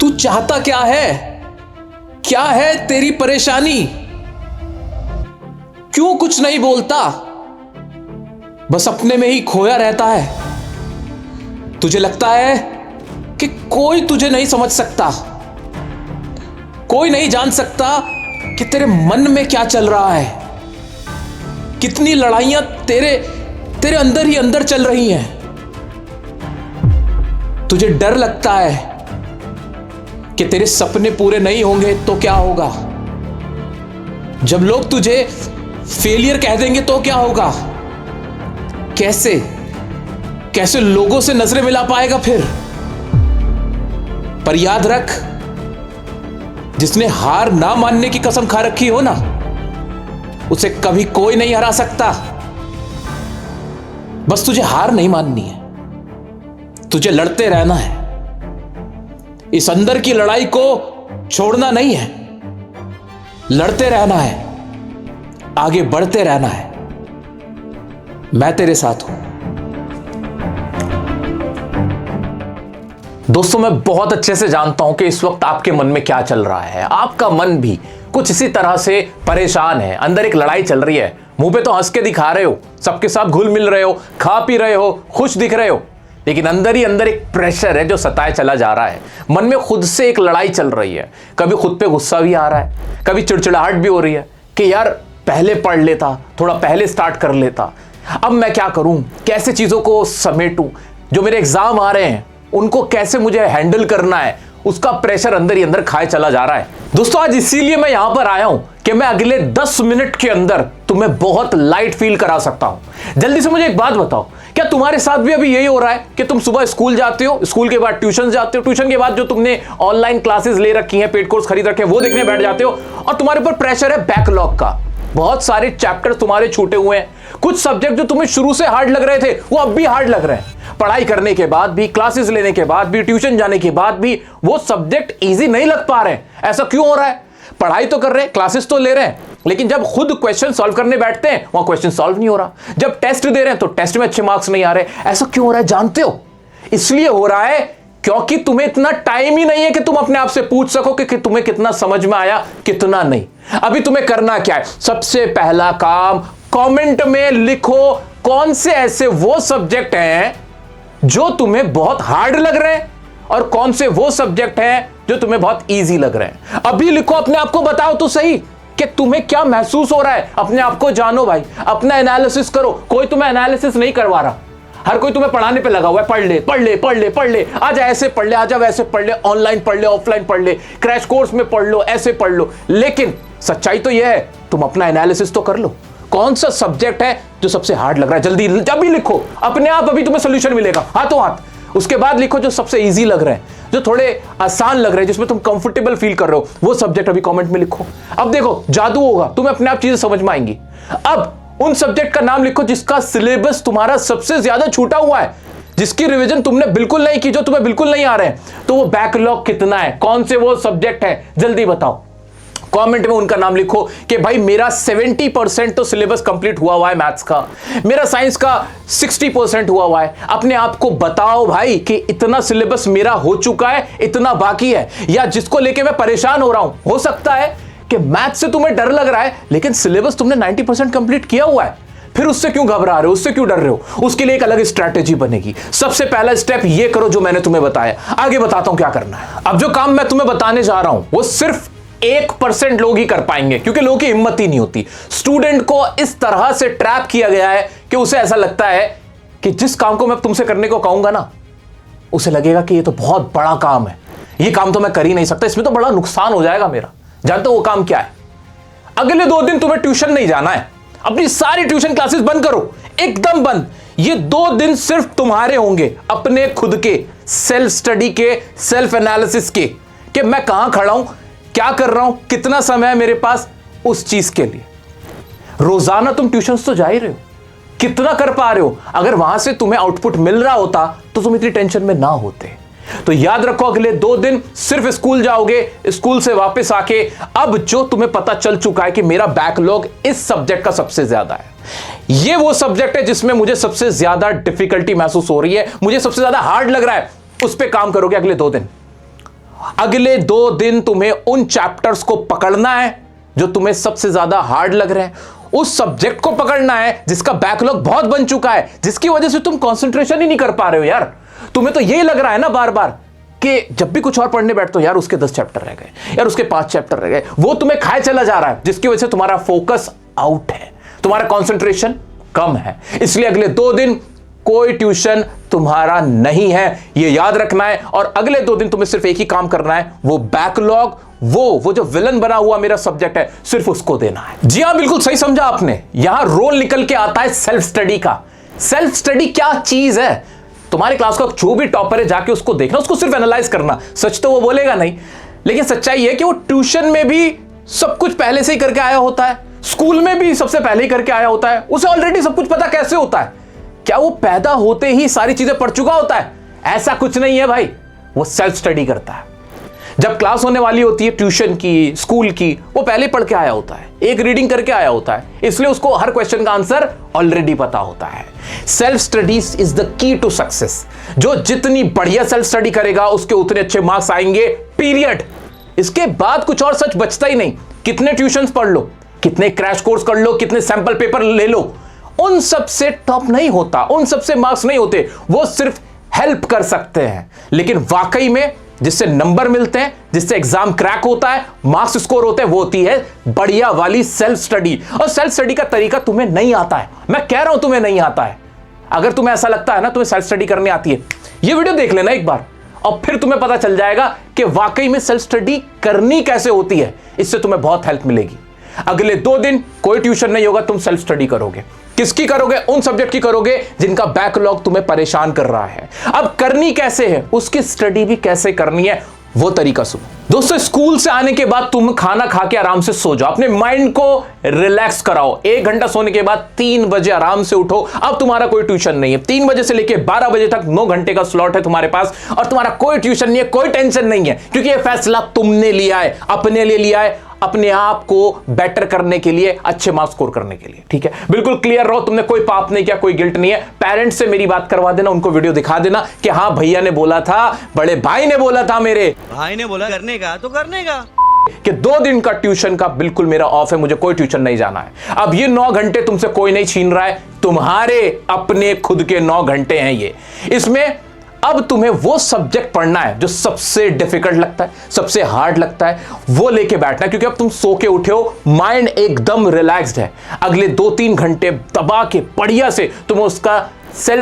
तू चाहता क्या है? क्या है तेरी परेशानी? क्यों कुछ नहीं बोलता? बस अपने में ही खोया रहता है। तुझे लगता है कि कोई तुझे नहीं समझ सकता, कोई नहीं जान सकता कि तेरे मन में क्या चल रहा है। कितनी लड़ाइयां तेरे अंदर ही अंदर चल रही हैं। तुझे डर लगता है कि तेरे सपने पूरे नहीं होंगे तो क्या होगा? जब लोग तुझे फेलियर कह देंगे तो क्या होगा? कैसे लोगों से नजरें मिला पाएगा फिर? पर याद रख, जिसने हार ना मानने की कसम खा रखी हो ना, उसे कभी कोई नहीं हरा सकता। बस तुझे हार नहीं माननी है, तुझे लड़ते रहना है। इस अंदर की लड़ाई को छोड़ना नहीं है, लड़ते रहना है, आगे बढ़ते रहना है। मैं तेरे साथ हूं। दोस्तों, मैं बहुत अच्छे से जानता हूं कि इस वक्त आपके मन में क्या चल रहा है। आपका मन भी कुछ इसी तरह से परेशान है। अंदर एक लड़ाई चल रही है। मुंह पे तो हंस के दिखा रहे हो, सबके साथ घुल मिल रहे हो, खा पी रहे हो, खुश दिख रहे हो, लेकिन अंदर ही अंदर एक प्रेशर है जो सताए चला जा रहा है। मन में खुद से एक लड़ाई चल रही है। कभी खुद पे गुस्सा भी आ रहा है, कभी चिड़चिड़ाहट भी हो रही है कि यार पहले पढ़ लेता, थोड़ा पहले स्टार्ट कर लेता, अब मैं क्या करूं, कैसे चीजों को समेटूं, जो मेरे एग्जाम आ रहे हैं उनको कैसे मुझे हैंडल करना है, उसका प्रेशर अंदर ही अंदर खाए चला जा रहा है। दोस्तों, आज इसीलिए मैं यहां पर आया हूं कि मैं अगले 10 मिनट के अंदर तुम्हें बहुत लाइट फील करा सकता हूं। जल्दी से मुझे एक बात बताओ, क्या तुम्हारे साथ भी अभी यही हो रहा है कि तुम सुबह स्कूल जाते हो, स्कूल के बाद ट्यूशन जाते हो, ट्यूशन के बाद जो तुमने ऑनलाइन क्लासेस ले रखी हैं, पेड कोर्स खरीद रखे हैं, वो देखने बैठ जाते हो और तुम्हारे ऊपर प्रेशर है बैकलॉग का। बहुत सारे चैप्टर तुम्हारे छूटे हुए हैं। कुछ सब्जेक्ट जो तुम्हें शुरू से हार्ड लग रहे थे वो अब भी हार्ड लग रहे हैं। पढ़ाई करने के बाद भी, क्लासेस लेने के बाद भी, ट्यूशन जाने के बाद भी वो सब्जेक्ट इजी नहीं लग पा रहे हैं। ऐसा क्यों हो रहा है? पढ़ाई तो कर रहे हैं, क्लासेस तो ले रहे हैं, लेकिन जब खुद क्वेश्चन सॉल्व करने बैठते हैं वहां क्वेश्चन सॉल्व नहीं हो रहा। जब टेस्ट दे रहे हैं तो टेस्ट में अच्छे मार्क्स नहीं आ रहे। ऐसा क्यों हो रहा है जानते हो? इसलिए हो रहा है क्योंकि तुम्हें इतना टाइम ही नहीं है कि तुम अपने आप से पूछ सको कि तुम्हें कितना समझ में आया, कितना नहीं। अभी तुम्हें करना क्या है? सबसे पहला काम, कमेंट में लिखो कौन से ऐसे वो सब्जेक्ट हैं जो तुम्हें बहुत हार्ड लग रहे हैं और कौन से वो सब्जेक्ट हैं जो तुम्हें बहुत इजी लग रहे हैं। अभी लिखो, अपने आप को बताओ तो सही कि तुम्हें क्या महसूस हो रहा है। अपने आप को जानो भाई, अपना एनालिसिस करो। कोई तुम्हें एनालिसिस नहीं करवा रहा, हर कोई तुम्हें पढ़ाने पे लगा हुआ है। पढ़ ले पढ़ ले पढ़ ले पढ़ ले, आज ऐसे पढ़ ले, आज वैसे पढ़ ले, ऑनलाइन पढ़ ले, ऑफलाइन पढ़ ले, क्रैश कोर्स में पढ़ लो, ऐसे पढ़ लो। लेकिन सच्चाई तो यह है, तुम अपना एनालिसिस तो कर लो। कौन सा सब्जेक्ट है जो सबसे हार्ड लग रहा है? जल्दी जब भी लिखो, अपने आप अभी तुम्हें सोल्यूशन मिलेगा हाथों हाथ। उसके बाद लिखो जो सबसे इजी लग रहे हैं, जो थोड़े आसान लग रहे हैं, जिसमें तुम कंफर्टेबल फील कर रहे हो, वो सब्जेक्ट अभी कमेंट में लिखो। अब देखो जादू होगा, तुम्हें अपने आप चीजें समझ में आएंगी। अब उन सब्जेक्ट का नाम लिखो जिसका सिलेबस तुम्हारा सबसे ज्यादा छूटा हुआ है, जिसकी रिवीजन तुमने बिल्कुल नहीं की, जो तुम्हें बिल्कुल नहीं आ रहे हैं। तो वो बैकलॉग कितना है, कौन से वो सब्जेक्ट है, जल्दी बताओ। कमेंट में उनका नाम लिखो कि भाई मेरा 70% तो सिलेबस कंप्लीट हुआ है मैथ्स का, मेरा साइंस का 60% हुआ है। अपने आप को बताओ भाई कि इतना सिलेबस मेरा हो चुका है, इतना बाकी है, या जिसको लेके मैं परेशान हो रहा हूं। हो सकता है कि मैथ्स से तुम्हें डर लग रहा है, लेकिन सिलेबस तुमने 90% कंप्लीट किया हुआ है। फिर उससे क्यों घबरा रहे हो, उससे क्यों डर रहे हो? उसके लिए एक अलग स्ट्रैटेजी बनेगी। सबसे पहला स्टेप ये करो जो मैंने तुम्हें बताया। आगे बताता हूं क्या करना है। अब जो काम मैं तुम्हें बताने जा रहा हूं वो सिर्फ 1% लोग ही कर पाएंगे, क्योंकि लोगों की हिम्मत ही नहीं होती। स्टूडेंट को इस तरह से ट्रैप किया गया है कि उसे ऐसा लगता है कि जिस काम को मैं तुमसे करने को कहूंगा ना, उसे लगेगा कि ये तो बहुत बड़ा काम है, ये काम तो मैं कर ही नहीं सकता, इसमें तो बड़ा नुकसान हो जाएगा मेरा। जानते हो वो काम क्या है? अगले 2 दिन तुम्हें ट्यूशन नहीं जाना है। अपनी सारी ट्यूशन क्लासेस बंद करो, एकदम बंद। ये 2 दिन सिर्फ तुम्हारे होंगे, अपने खुद के सेल्फ स्टडी के, सेल्फ एनालिसिस के, कि मैं कहां खड़ा हूं, क्या कर रहा हूं, कितना समय है मेरे पास उस चीज के लिए। रोजाना तुम ट्यूशंस तो जा ही रहे हो, कितना कर पा रहे हो? अगर वहां से तुम्हें आउटपुट मिल रहा होता तो तुम इतनी टेंशन में ना होते। तो याद रखो, अगले 2 दिन सिर्फ स्कूल जाओगे, स्कूल से वापस आके अब जो तुम्हें पता चल चुका है कि मेरा बैकलॉग इस सब्जेक्ट का सबसे ज्यादा है, ये वो सब्जेक्ट है जिसमें मुझे सबसे ज्यादा डिफिकल्टी महसूस हो रही है, मुझे सबसे ज्यादा हार्ड लग रहा है, उस पर काम करोगे अगले 2 दिन। अगले 2 दिन तुम्हें उन चैप्टर्स को पकड़ना है जो तुम्हें सबसे ज्यादा हार्ड लग रहे हैं, उस सब्जेक्ट को पकड़ना है जिसका बैकलॉग बहुत बन चुका है, जिसकी वजह से तुम कंसंट्रेशन ही नहीं कर पा रहे हो। यार तुम्हें तो यही लग रहा है ना बार बार कि जब भी कुछ और पढ़ने बैठते हो, यार उसके 10 चैप्टर रह गए, यार उसके 5 चैप्टर रह गए, वो तुम्हें खाए चला जा रहा है, जिसकी वजह से तुम्हारा फोकस आउट है, तुम्हारा कंसंट्रेशन कम है। इसलिए अगले 2 दिन कोई ट्यूशन तुम्हारा नहीं है, ये याद रखना है। और अगले 2 दिन तुम्हें सिर्फ एक ही काम करना है, वो बैकलॉग, वो जो विलन बना हुआ मेरा सब्जेक्ट है, सिर्फ उसको देना है। जी हां, बिल्कुल सही समझा आपने। यहां रोल निकल के आता है सेल्फ स्टडी का। सेल्फ स्टडी क्या चीज है? तुम्हारे क्लास का जो भी टॉपर है, जाके उसको देखना, उसको सिर्फ एनालाइज करना। सच तो वो बोलेगा नहीं, लेकिन सच्चाई है कि वो ट्यूशन में भी सब कुछ पहले से ही करके आया होता है, स्कूल में भी सबसे पहले ही करके आया होता है, उसे ऑलरेडी सब कुछ पता कैसे होता है। क्या वो पैदा होते ही सारी चीजें पढ़ चुका होता है? ऐसा कुछ नहीं है भाई, वो सेल्फ स्टडी करता है। जब क्लास होने वाली होती है ट्यूशन की, स्कूल की, वो पहले पढ़ के आया होता है, एक रीडिंग करके आया होता है, इसलिए उसको हर क्वेश्चन का आंसर ऑलरेडी पता होता है। Self studies is the key to success. जो जितनी बढ़िया सेल्फ स्टडी करेगा, उसके उतने अच्छे मार्क्स आएंगे, पीरियड। इसके बाद कुछ और सच बचता ही नहीं। कितने ट्यूशंस पढ़ लो, कितने क्रैश कोर्स कर लो, कितने सैंपल पेपर ले लो, उन सब से टॉप नहीं होता, उन सब से मार्क्स नहीं होते। वो सिर्फ हेल्प कर सकते हैं, लेकिन वाकई में जिससे नंबर मिलते हैं, जिससे एग्जाम क्रैक होता है, मार्क्स स्कोर होते हैं, वो होती है बढ़िया वाली सेल्फ स्टडी। और सेल्फ स्टडी का तरीका तुम्हें नहीं आता है, मैं कह रहा हूं तुम्हें नहीं आता है। अगर तुम्हें ऐसा लगता है ना तुम्हें सेल्फ स्टडी करनी आती है, ये वीडियो देख लेना एक बार, और फिर तुम्हें पता चल जाएगा कि वाकई में सेल्फ स्टडी करनी कैसे होती है। इससे तुम्हें बहुत हेल्प मिलेगी। अगले 2 दिन कोई ट्यूशन नहीं होगा, तुम सेल्फ स्टडी करोगे। किसकी करोगे? उन सब्जेक्ट की करोगे जिनका बैकलॉग तुम्हें परेशान कर रहा है। अब करनी कैसे है, उसकी स्टडी भी कैसे करनी है, वो तरीका सुनो। दोस्तों, स्कूल से आने के बाद तुम खाना खा के आराम से सो जाओ, अपने माइंड को रिलैक्स कराओ। 1 घंटा सोने के बाद 3 बजे आराम से उठो। अब तुम्हारा कोई ट्यूशन नहीं है। 3 बजे से लेकर 12 बजे तक 9 घंटे का स्लॉट है तुम्हारे पास, और तुम्हारा कोई ट्यूशन नहीं है, कोई टेंशन नहीं है, क्योंकि यह फैसला तुमने लिया है, अपने लिए लिया है, अपने आप को बेटर करने के लिए, अच्छे मार्क्स स्कोर करने के लिए। ठीक है, बिल्कुल क्लियर रहो, तुमने कोई पाप नहीं किया, कोई गिल्ट नहीं है। पेरेंट्स से मेरी बात करवा देना, उनको वीडियो दिखा देना कि हाँ भैया ने बोला था, बड़े भाई ने बोला था, मेरे भाई ने बोला करने का तो करने का, कि 2 दिन का ट्यूशन का बिल्कुल मेरा ऑफ है, मुझे कोई ट्यूशन नहीं जाना है। अब ये 9 घंटे तुमसे कोई नहीं छीन रहा है, तुम्हारे अपने खुद के 9 घंटे हैं ये। इसमें अब तुम्हें वो सब्जेक्ट पढ़ना है जो सबसे डिफिकल्ट लगता है, सबसे हार्ड लगता है, वो लेके बैठना है, क्योंकि अब तुम सो के उठे हो, माइंड एकदम रिलैक्स्ड है। अगले 2-3 घंटे दबा के बढ़िया से तुम्हें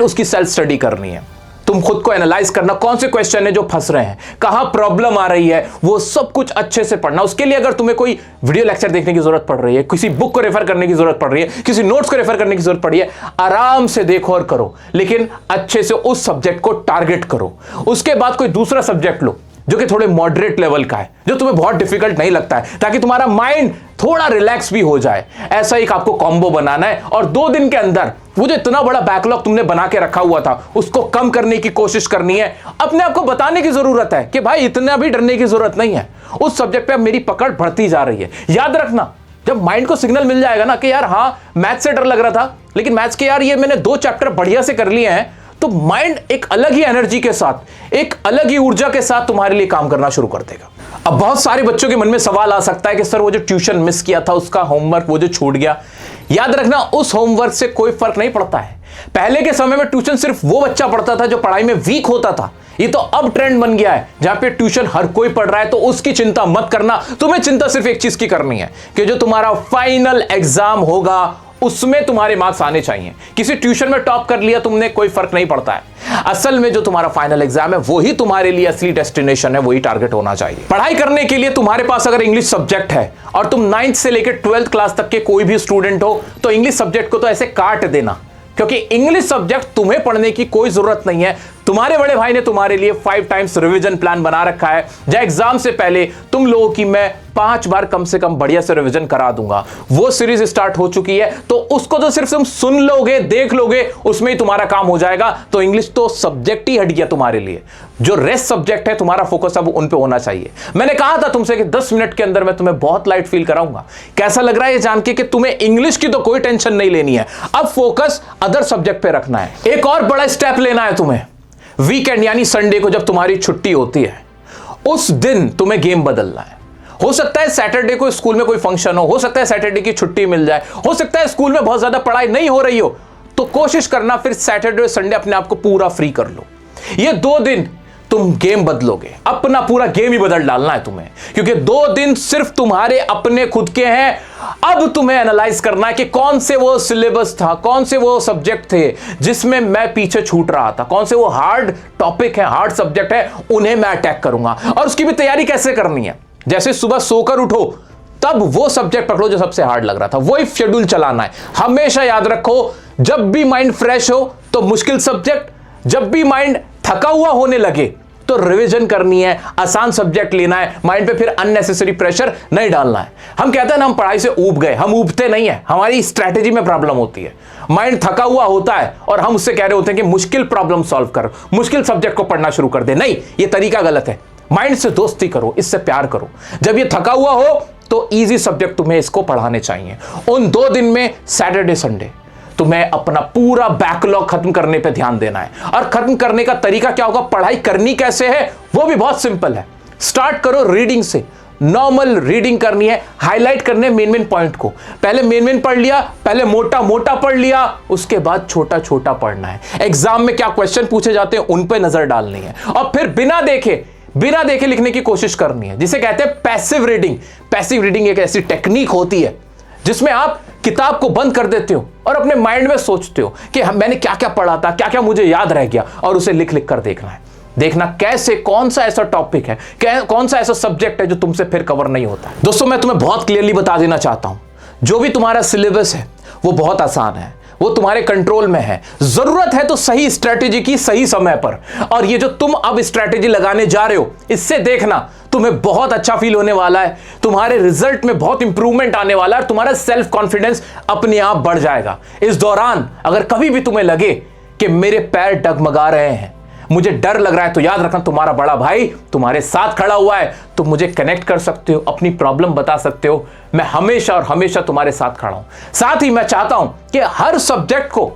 उसकी सेल्फ स्टडी करनी है। तुम खुद को एनालाइज करना, कौन से क्वेश्चन है जो फंस रहे हैं, कहां प्रॉब्लम आ रही है, वो सब कुछ अच्छे से पढ़ना। उसके लिए अगर तुम्हें कोई वीडियो लेक्चर देखने की जरूरत पड़ रही है, किसी बुक को रेफर करने की जरूरत पड़ रही है, किसी नोट्स को रेफर करने की जरूरत पड़ रही है, आराम से देखो और करो, लेकिन अच्छे से उस सब्जेक्ट को टारगेट करो। उसके बाद कोई दूसरा सब्जेक्ट लो जो कि थोड़े मॉडरेट लेवल का है, जो तुम्हें बहुत डिफिकल्ट नहीं लगता है, ताकि तुम्हारा माइंड थोड़ा रिलैक्स भी हो जाए। ऐसा एक आपको कॉम्बो बनाना है, और 2 दिन के अंदर वो जो इतना बड़ा बैकलॉग तुमने बना के रखा हुआ था, उसको कम करने की कोशिश करनी है। अपने आप को बताने की जरूरत है कि भाई इतना भी डरने की जरूरत नहीं है, उस सब्जेक्ट पे अब मेरी पकड़ बढ़ती जा रही है। याद रखना, जब माइंड को सिग्नल मिल जाएगा ना कि यार हाँ मैथ्स से डर लग रहा था, लेकिन मैथ्स के यार ये मैंने 2 चैप्टर बढ़िया से कर लिए हैं, तो माइंड एक अलग ही एनर्जी के साथ, एक अलग ही ऊर्जा के साथ तुम्हारे लिए काम करना शुरू कर देगा। अब बहुत सारे बच्चों के मन में सवाल आ सकता है कि सर वो जो ट्यूशन मिस किया था, उसका होमवर्क वो जो छूट गया, याद रखना उस होमवर्क से कोई फर्क नहीं पड़ता है। पहले के समय में ट्यूशन सिर्फ वो बच्चा पढ़ता था जो पढ़ाई में वीक होता था। ये तो अब ट्रेंड बन गया है जहां पे ट्यूशन हर कोई पढ़ रहा है, तो उसकी चिंता मत करना। तुम्हें चिंता सिर्फ एक चीज की करनी है कि जो तुम्हारा फाइनल एग्जाम होगा उसमें तुम्हारे मार्क्स आने चाहिए। किसी ट्यूशन में टॉप कर लिया तुमने, कोई फर्क नहीं पड़ता है। असल में जो तुम्हारा फाइनल एग्जाम है वही तुम्हारे लिए असली डेस्टिनेशन है, वही टारगेट होना चाहिए। पढ़ाई करने के लिए तुम्हारे पास अगर इंग्लिश सब्जेक्ट है और तुम 9th से लेकर 12th क्लास तक के कोई भी स्टूडेंट हो, तो इंग्लिश सब्जेक्ट को तो ऐसे काट देना, क्योंकि इंग्लिश सब्जेक्ट तुम्हें पढ़ने की कोई जरूरत नहीं है। तुम्हारे बड़े भाई ने तुम्हारे लिए 5 टाइम्स रिवीजन प्लान बना रखा है, जब एग्जाम से पहले तुम लोगों की मैं 5 बार कम से कम बढ़िया से रिवीजन करा दूंगा। वो सीरीज स्टार्ट हो चुकी है, तो उसको तो सिर्फ तुम सुन लोगे, देख लोगे, उसमें ही तुम्हारा काम हो जाएगा। तो इंग्लिश तो सब्जेक्ट ही हट गया तुम्हारे लिए। जो रेस्ट सब्जेक्ट है तुम्हारा फोकस अब उन पे होना चाहिए। मैंने कहा था तुमसे कि 10 मिनट के अंदर मैं तुम्हें बहुत लाइट फील कराऊंगा। कैसा लग रहा है ये जान के कि तुम्हें इंग्लिश की तो कोई टेंशन नहीं लेनी है, अब फोकस अदर सब्जेक्ट पे रखना है। एक और बड़ा स्टेप लेना है तुम्हें। वीकेंड यानी संडे को जब तुम्हारी छुट्टी होती है, उस दिन तुम्हें गेम बदलना है। हो सकता है सैटरडे को स्कूल में कोई फंक्शन हो सकता है सैटरडे की छुट्टी मिल जाए, हो सकता है स्कूल में बहुत ज्यादा पढ़ाई नहीं हो रही हो, तो कोशिश करना फिर सैटरडे और संडे अपने आप को पूरा फ्री कर लो। ये 2 दिन तुम गेम बदलोगे, अपना पूरा गेम ही बदल डालना है तुम्हें, क्योंकि 2 दिन सिर्फ तुम्हारे अपने खुद के हैं। अब तुम्हें एनालाइज करना है कि कौन से वो सिलेबस था, कौन से वो सब्जेक्ट थे जिसमें मैं पीछे छूट रहा था, कौन से वो हार्ड टॉपिक है, हार्ड सब्जेक्ट है, उन्हें मैं अटैक करूंगा। और उसकी भी तैयारी कैसे करनी है, जैसे सुबह सोकर उठो तब वो सब्जेक्ट पकड़ो जो सबसे हार्ड लग रहा था, वही शेड्यूल चलाना है। हमेशा याद रखो, जब भी माइंड फ्रेश हो तो मुश्किल सब्जेक्ट, जब भी माइंड थका हुआ होने लगे तो रिवीजन करनी है, आसान सब्जेक्ट लेना है, माइंड पे फिर अननेसेसरी प्रेशर नहीं डालना है। हम कहते हैं ना हम पढ़ाई से ऊब गए, हम ऊबते नहीं है, हमारी स्ट्रैटेजी में प्रॉब्लम होती है। माइंड थका हुआ होता है और हम उससे कह रहे होते हैं कि मुश्किल प्रॉब्लम सॉल्व कर, मुश्किल सब्जेक्ट को पढ़ना शुरू कर दे। नहीं, ये तरीका गलत है। माइंड से दोस्ती करो, इससे प्यार करो। जब ये थका हुआ हो तो इजी सब्जेक्ट तुम्हें इसको पढ़ाने चाहिए। उन 2 दिन में सैटरडे संडे तुम्हें अपना पूरा बैकलॉग खत्म करने पे ध्यान देना है। और खत्म करने का तरीका क्या होगा, पढ़ाई करनी कैसे है, वो भी बहुत सिंपल है। स्टार्ट करो रीडिंग से, नॉर्मल रीडिंग करनी है, हाईलाइट करने मेन पॉइंट को। पहले मेन पढ़ लिया, पहले मोटा मोटा पढ़ लिया, उसके बाद छोटा छोटा पढ़ना है। एग्जाम में क्या क्वेश्चन पूछे जाते हैं उन पे नजर डालनी है, और फिर बिना देखे लिखने की कोशिश करनी है, जिसे कहते हैं पैसिव रीडिंग। पैसिव रीडिंग एक ऐसी टेक्निक होती है जिसमें आप किताब को बंद कर देते हो और अपने माइंड में सोचते हो कि मैंने क्या क्या पढ़ा था, क्या क्या मुझे याद रह गया, और उसे लिख लिख कर देखना कैसे, कौन सा ऐसा टॉपिक है, कौन सा ऐसा सब्जेक्ट है जो तुमसे फिर कवर नहीं होता। दोस्तों, मैं तुम्हें बहुत क्लियरली बता देना चाहता हूं, जो भी तुम्हारा सिलेबस है वो बहुत आसान है, वो तुम्हारे कंट्रोल में है। जरूरत है तो सही स्ट्रैटेजी की सही समय पर, और ये जो तुम अब स्ट्रैटेजी लगाने जा रहे हो, इससे देखना तुम्हें बहुत अच्छा फील होने वाला है, तुम्हारे रिजल्ट में बहुत इंप्रूवमेंट आने वाला है, तुम्हारा सेल्फ कॉन्फिडेंस अपने आप बढ़ जाएगा। इस दौरान अगर कभी भी तुम्हें लगे कि मेरे पैर डगमगा रहे हैं, मुझे डर लग रहा है, तो याद रखना तुम्हारा बड़ा भाई तुम्हारे साथ खड़ा हुआ है। तुम मुझे कनेक्ट कर सकते हो, अपनी प्रॉब्लम बता सकते हो, मैं हमेशा और हमेशा तुम्हारे साथ खड़ा हूं। साथ ही मैं चाहता हूं कि हर सब्जेक्ट को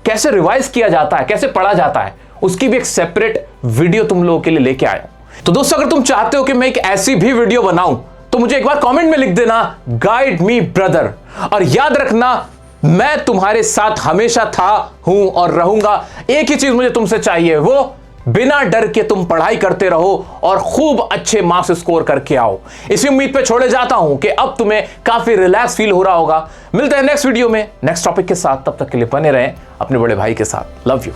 कैसे रिवाइज किया जाता है, कैसे पढ़ा जाता है, उसकी भी एक सेपरेट वीडियो तुम लोगों के लिए लेके आया हूं। तो दोस्तों, अगर तुम चाहते हो कि मैं एक ऐसी भी वीडियो बनाऊं तो मुझे एक बार कमेंट में लिख देना, गाइड मी ब्रदर। और याद रखना, मैं तुम्हारे साथ हमेशा था, हूं और रहूंगा। एक ही चीज मुझे तुमसे चाहिए, वो बिना डर के तुम पढ़ाई करते रहो और खूब अच्छे मार्क्स स्कोर करके आओ। इसी उम्मीद पे छोड़े जाता हूं कि अब तुम्हें काफी रिलैक्स फील हो रहा होगा। मिलते हैं नेक्स्ट वीडियो में नेक्स्ट टॉपिक के साथ, तब तक के लिए बने रहें अपने बड़े भाई के साथ। Love you.